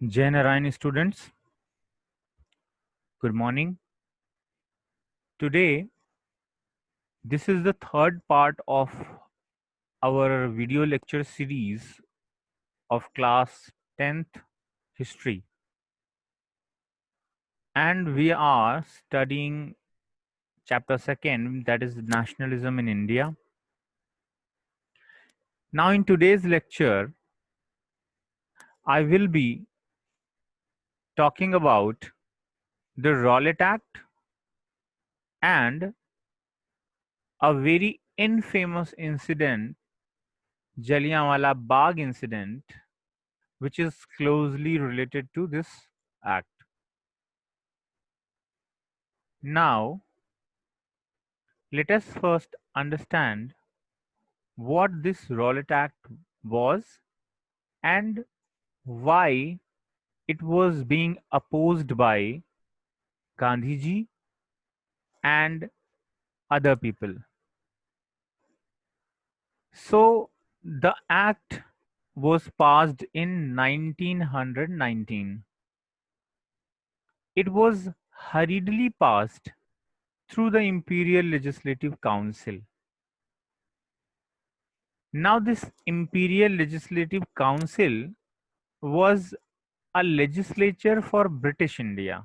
Jai Narayan students, good morning. Today, this is the third part of our video lecture series of class 10th history, and we are studying chapter 2nd, that is nationalism in India. Now in today's lecture, I will be talking about the Rowlatt Act and a very infamous incident, Jallianwala Bagh incident, which is closely related to this act. Now, let us first understand what this Rowlatt Act was and why it was being opposed by Gandhiji and other people. So, the act was passed in 1919. It was hurriedly passed through the Imperial Legislative Council. Now, this Imperial Legislative Council was a legislature for British India,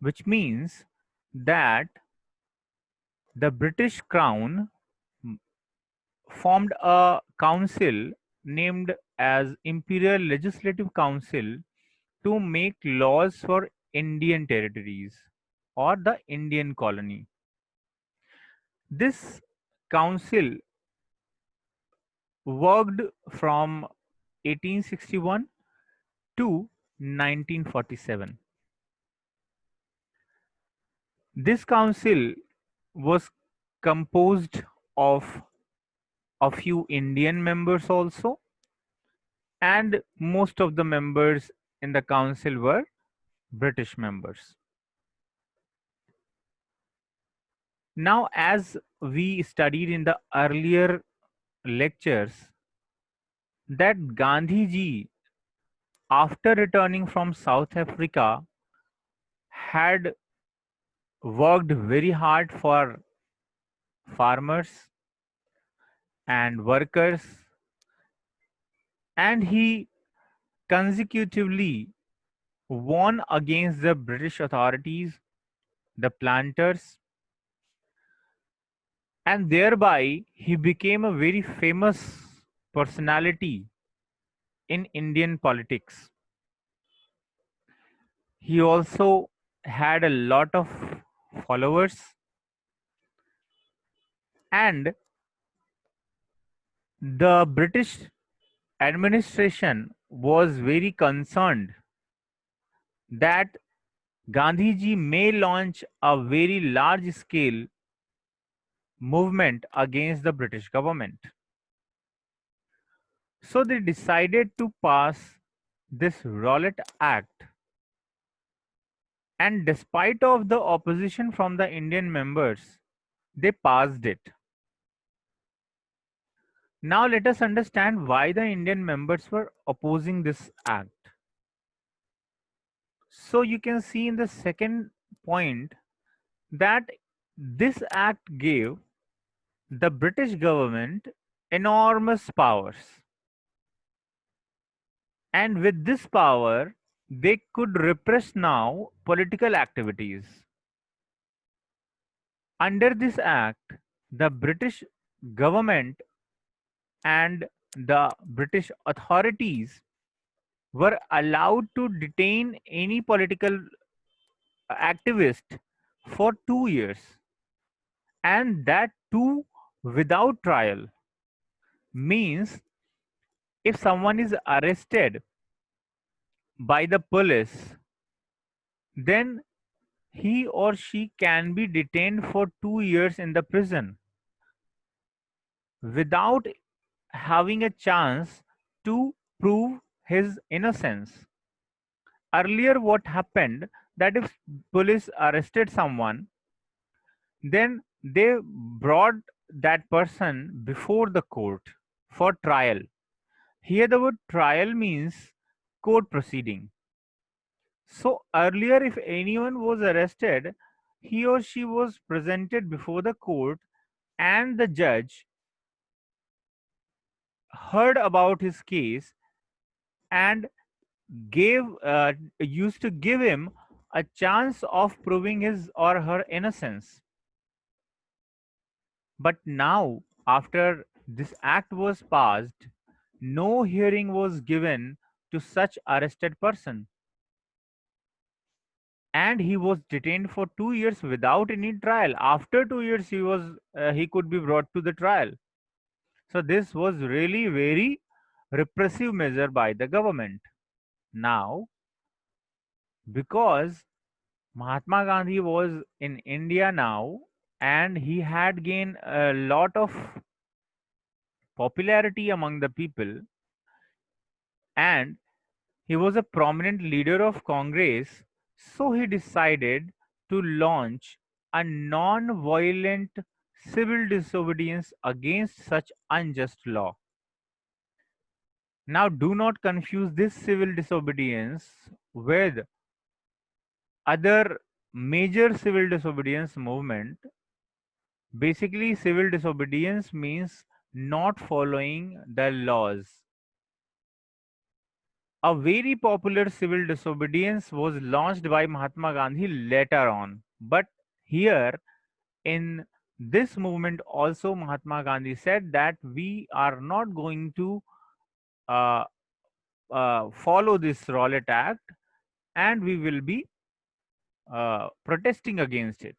which means that the British Crown formed a council named as Imperial Legislative Council to make laws for Indian territories or the Indian colony. This council worked from 1861 to 1947. This council was composed of a few Indian members also, and most of the members in the council were British members. Now, as we studied in the earlier lectures, that Gandhiji, after returning from South Africa, had worked very hard for farmers and workers, and he consecutively won against the British authorities, the planters, and thereby he became a very famous personality in Indian politics. He also had a lot of followers, and the British administration was very concerned that Gandhiji may launch a very large scale movement against the British government. So they decided to pass this Rowlatt Act, and despite of the opposition from the Indian members, they passed it. Now let us understand why the Indian members were opposing this act. So you can see in the second point that this act gave the British government enormous powers, and with this power they could repress now political activities. Under this act, the British government and the British authorities were allowed to detain any political activist for 2 years, and that too without trial. Means if someone is arrested by the police, then he or she can be detained for 2 years in the prison without having a chance to prove his innocence. Earlier, what happened that if police arrested someone, then they brought that person before the court for trial. Here, the word trial means court proceeding. So earlier, if anyone was arrested, he or she was presented before the court, and the judge heard about his case and gave used to give him a chance of proving his or her innocence. But now, after this act was passed, no hearing was given to such arrested person, and he was detained for 2 years without any trial. After 2 years, he could be brought to the trial. So this was really very repressive measure by the government. Now, because Mahatma Gandhi was in India now, and he had gained a lot of popularity among the people, and he was a prominent leader of Congress, so he decided to launch a non-violent civil disobedience against such unjust law. Now, do not confuse this civil disobedience with other major civil disobedience movement. Basically, civil disobedience means not following the laws. A very popular civil disobedience was launched by Mahatma Gandhi later on. But here in this movement, also Mahatma Gandhi said that we are not going to uh, follow this Rowlatt Act, and we will be protesting against it.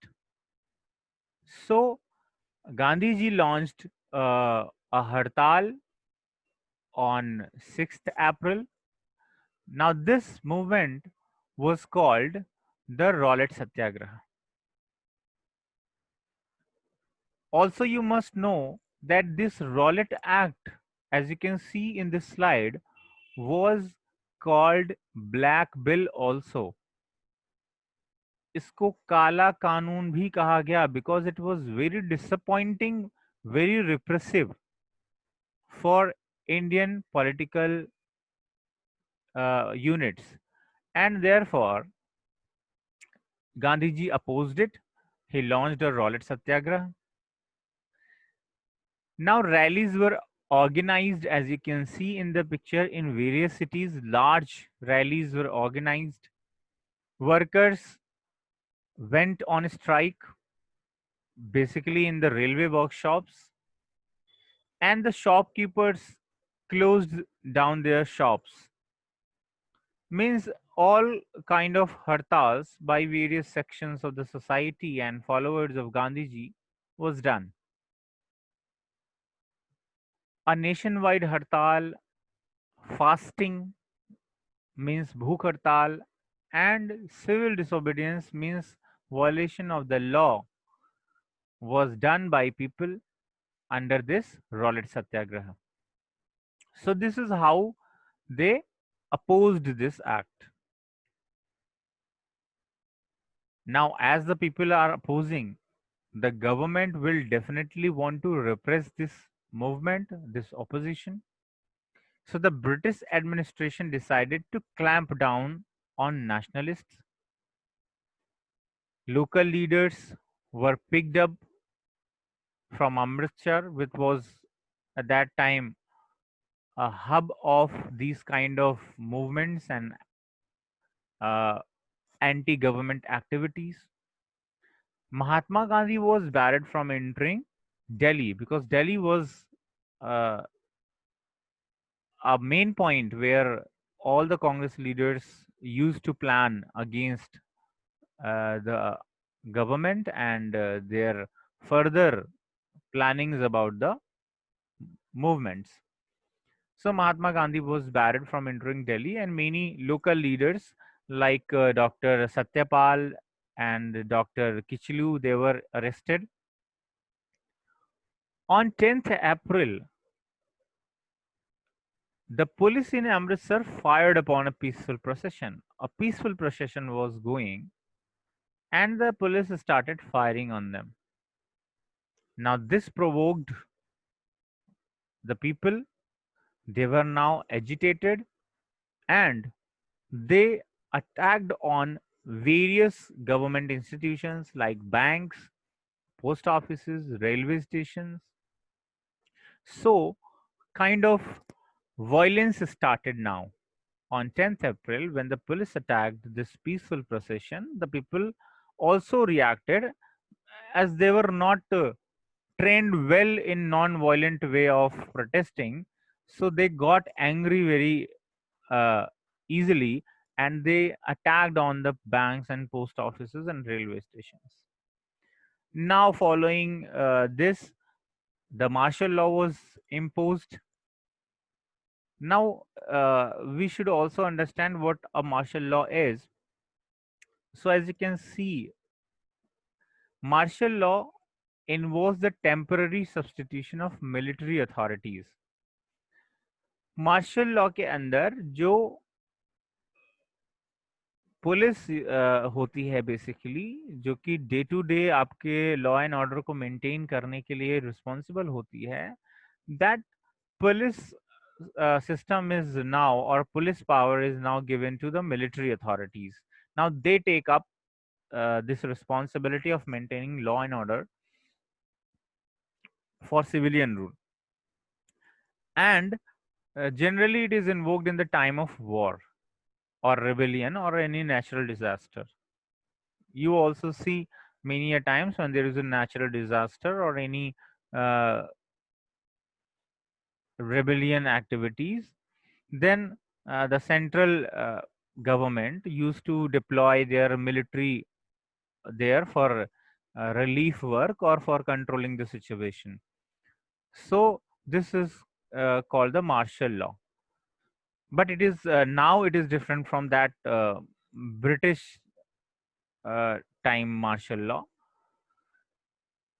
So Gandhiji launched a hartal on 6th April. Now, this movement was called the Rowlatt Satyagraha. Also, you must know that this Rowlatt Act, as you can see in this slide, was called Black Bill also. इसको काला कानून भी कहा गया because it was very disappointing, very repressive for Indian political units, and therefore Gandhiji opposed it. He launched a Rowlatt Satyagraha. Now rallies were organized, as you can see in the picture, in various cities. Large rallies were organized. Workers went on strike, basically in the railway workshops, and the shopkeepers closed down their shops. Means all kind of hartals by various sections of the society and followers of Gandhiji was done. A nationwide hartal, fasting means bhuk hartal, and civil disobedience means violation of the law was done by people under this Rowlatt Satyagraha. So this is how they opposed this act. Now, as the people are opposing, the government will definitely want to repress this movement, this opposition. So the British administration decided to clamp down on nationalists. Local leaders were picked up from Amritsar, which was at that time a hub of these kind of movements and uh, anti-government activities. Mahatma Gandhi was barred from entering Delhi because Delhi was uh, a main point where all the Congress leaders used to plan against the government and their further plannings about the movements. So Mahatma Gandhi was barred from entering Delhi, and many local leaders like Dr. Satyapal and Dr. Kichlu, they were arrested. On 10th April, the police in Amritsar fired upon a peaceful procession. A peaceful procession was going, and the police started firing on them. Now, this provoked the people. They were now agitated, and they attacked on various government institutions like banks, post offices, railway stations. So, kind of violence started now. On 10th April, when the police attacked this peaceful procession, the people also reacted as they were not trained well in non-violent way of protesting. So they got angry very uh, easily, and they attacked on the banks and post offices and railway stations. Now, following this, the martial law was imposed. Now, we should also understand what a martial law is. So, as you can see, martial law involves the temporary substitution of military authorities. Martial law के अंदर जो police होती है basically, जो कि day to day आपके law and order को maintain करने के लिए रिस्पॉन्सिबल होती है, that police system is now, or police power is now given to the military authorities. Now they take up this responsibility of maintaining law and order for civilian rule, and generally it is invoked in the time of war or rebellion or any natural disaster. You also see many a times when there is a natural disaster or any uh, rebellion activities, then the central government used to deploy their military there for relief work or for controlling the situation. So this is called the martial law. But it is now it is different from that British time martial law.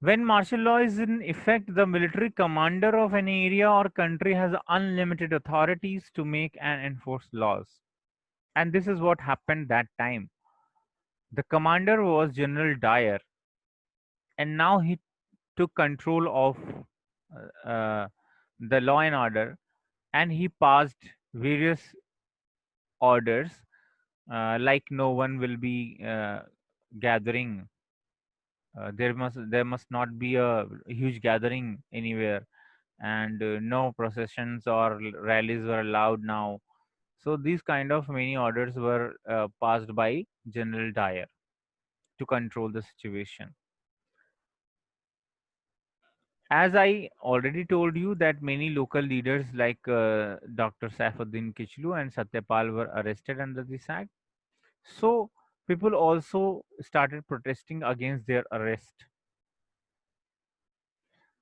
When martial law is in effect, the military commander of an area or country has unlimited authorities to make and enforce laws. And this is what happened that time. The commander was General Dyer, and now he took control of the law and order, and he passed various orders, like no one will be gathering. There must not be a huge gathering anywhere, and no processions or rallies were allowed now. So these kind of many orders were passed by General Dyer to control the situation. As I already told you that many local leaders like Dr. Saifuddin Kichlu and Satyapal were arrested under this act. So people also started protesting against their arrest.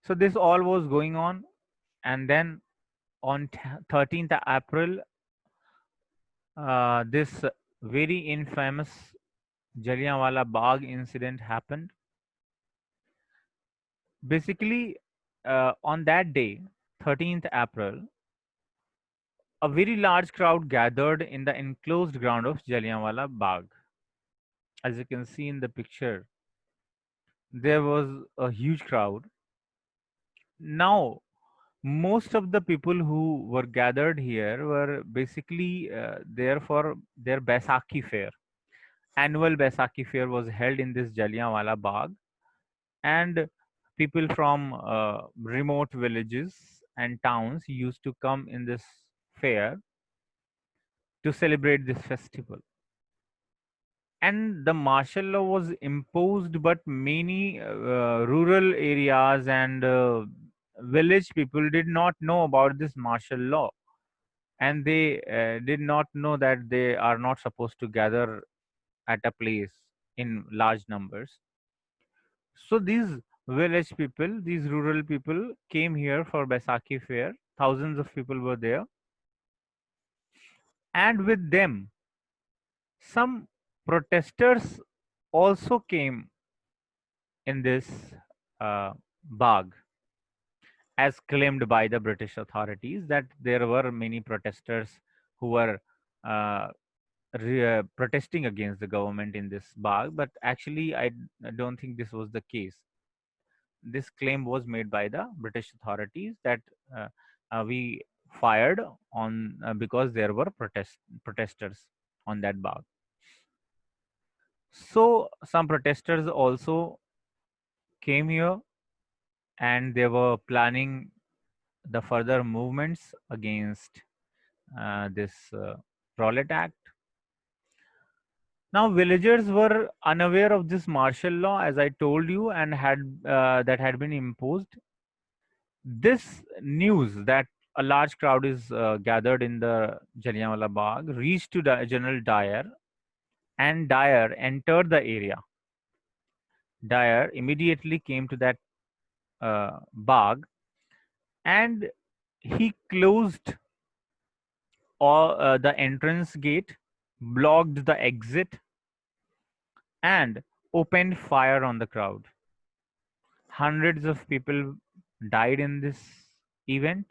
So this all was going on, and then on 13th April, this very infamous Jallianwala Bagh incident happened. Basically, on that day, 13th April, a very large crowd gathered in the enclosed ground of Jallianwala Bagh. As you can see in the picture, there was a huge crowd. Now, most of the people who were gathered here were basically there for their Baisakhi fair. Annual Baisakhi fair was held in this Jallianwala Bagh, and people from remote villages and towns used to come in this fair to celebrate this festival. And the martial law was imposed, but many rural areas and village people did not know about this martial law, and they did not know that they are not supposed to gather at a place in large numbers. So these village people, these rural people came here for Baisakhi fair. Thousands of people were there, and with them some protesters also came in this Bagh, as claimed by the British authorities that there were many protesters who were uh, protesting against the government in this Bagh. But actually, I don't think this was the case. This claim was made by the British authorities that we fired on because there were protesters on that Bagh. So some protesters also came here, and they were planning the further movements against this Rowlatt Act. Now, villagers were unaware of this martial law, as I told you, and that had been imposed. This news that a large crowd is gathered in the Jallianwala Bagh reached to General Dyer, and Dyer entered the area. Dyer immediately came to that Bagh, and he closed the entrance gate, blocked the exit, and opened fire on the crowd. Hundreds of people died in this event,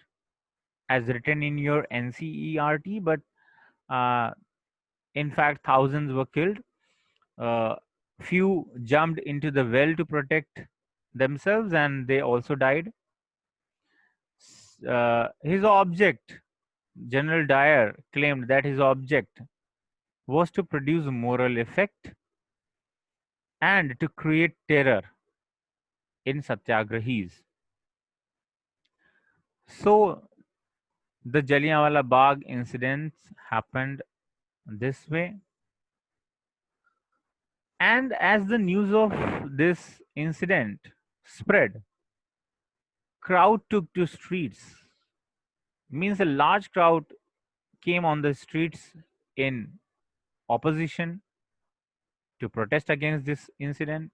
as written in your NCERT, but uh, in fact, thousands were killed. Uh, few jumped into the well to protect themselves, and they also died. His object, General Dyer claimed that his object was to produce moral effect and to create terror in satyagrahis. So the Jallianwala Bagh incidents happened this way, and as the news of this incident spread, crowd took to streets. Means a large crowd came on the streets in opposition to protest against this incident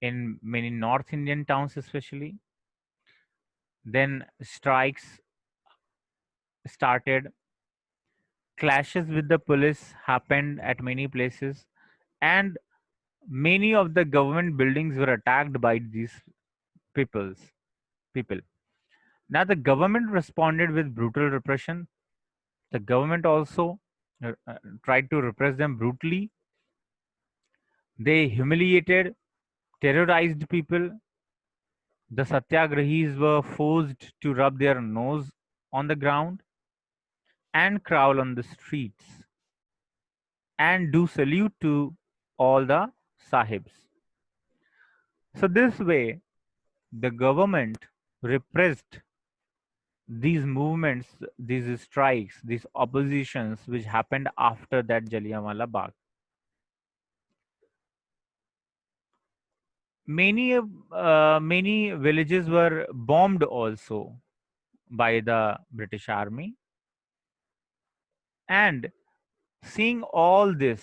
in many North Indian towns, especially. Then strikes started, clashes with the police happened at many places, and many of the government buildings were attacked by these peoples people. Now the government responded with brutal repression. The government also tried to repress them brutally. They humiliated, terrorized people. The satyagrahis were forced to rub their nose on the ground and crawl on the streets and do salute to all the sahibs. So, this way, the government repressed these movements, these strikes, these oppositions which happened after that Jallianwala Bagh. Many villages were bombed also by the British Army. And seeing all this,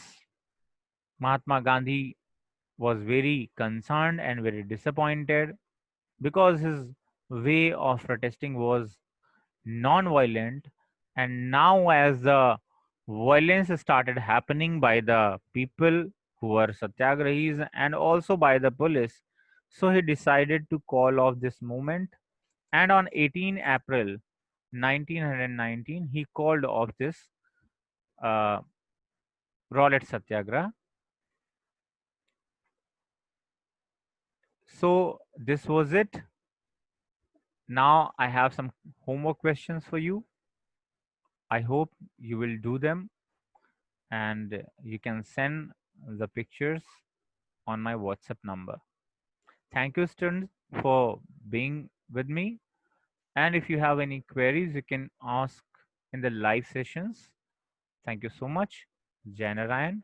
Mahatma Gandhi was very concerned and very disappointed, because his way of protesting was non-violent. And now, as the violence started happening by the people who were satyagrahis and also by the police, so he decided to call off this movement. And on 18 April 1919, he called off this uh, Rowlatt Satyagraha. So this was it. Now I have some homework questions for you. I hope you will do them, and you can send the pictures on my WhatsApp number. Thank you, students, for being with me. And if you have any queries, you can ask in the live sessions. Thank you so much. Jai Narayan.